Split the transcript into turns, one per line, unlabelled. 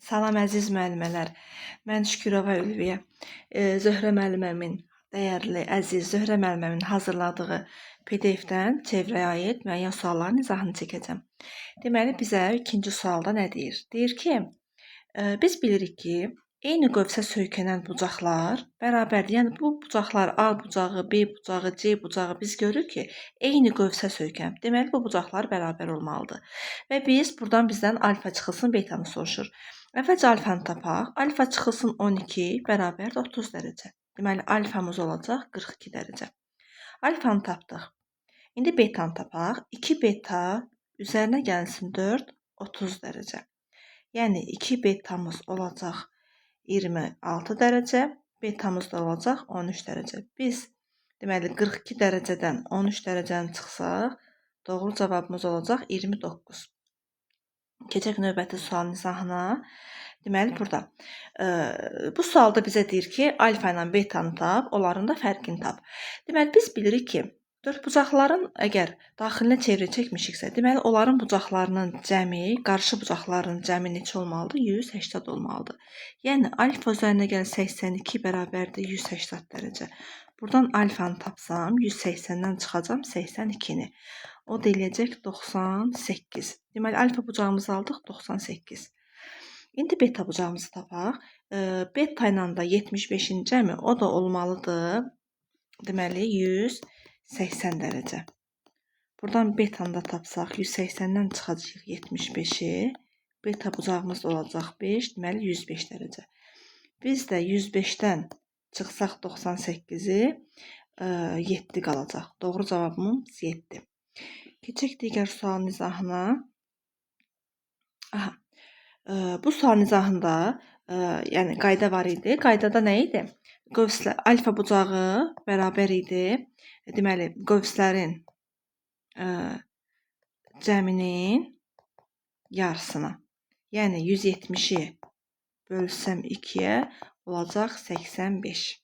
Salam əziz müəllimələr. Mən Şükürova Ülviyə. Zöhrə müəlliməmin, dəyərli, əziz Zöhrə müəlliməmin hazırladığı PDF-dən çevrəyə aid müəyyən sualların izahını çəkəcəm. Deməli, bizə ikinci sualda nə deyir? Deyir ki, biz bilirik ki, eyni qövsə söykənən bucaqlar bərabərdir. Yəni, bu bucaqlar A bucağı, B bucağı, C bucağı biz görürük ki, eyni qövsə söykənib. Deməli, bu bucaqlar bərabər olmalıdır. Və biz buradan bizdən alfa çıxılsın, betanı soruşur. Əvvəlcə alfanı tapaq. Alfa çıxılsın 12 bərabərdir 30 dərəcə. Deməli, alfamız olacaq 42 dərəcə. Alfanı tapdıq. İndi betanı tapaq. 2 beta üzərinə gəlsin 4, 30 dərəcə. Yəni, 2 betamız olacaq 26 dərəcə, betamız da olacaq 13 dərəcə. Biz, deməli, 42 dərəcədən 13 dərəcəni çıxsaq, doğru cavabımız olacaq 29. Keçək növbəti sualın izahına. Deməli, burada bu sualda bizə deyir ki, alfa ilə betanı tap, onların da fərqini tap. Deməli, biz bilirik ki, dördbucaqların əgər daxilinə çevrə çəkmişiksə, deməli, onların bucaqlarının cəmi, qarşı bucaqların cəmi neçə olmalıdır? 180 olmalıdır. Yəni, alfa üzərinə gəl 82 bərabərdir 180 dərəcə. Buradan alfanı tapsam, 180-dən çıxacam 82-ni. O da eləyəcək 98. Deməli, alfa bucağımızı aldıq 98. İndi beta bucağımızı tapaq. Beta ilə də 75-in cəmi o da olmalıdır. Deməli, 180 dərəcə. Buradan betanı da tapsaq, 180-dən çıxacaq 75-i. Beta bucağımız olacaq 5, deməli 105 dərəcə. Biz də 105-dən çıxsaq 98-i 7 qalacaq. Doğru cavabımız 7. Keçək digər sualın izahına. Bu sualın izahında yəni qayda var idi. Qaydada nə idi? Qövslər alfa bucağı bərabər idi. Deməli, qövslərin cəminin yarısına. Yəni 170-i bölsəm 2-yə olacaq 85.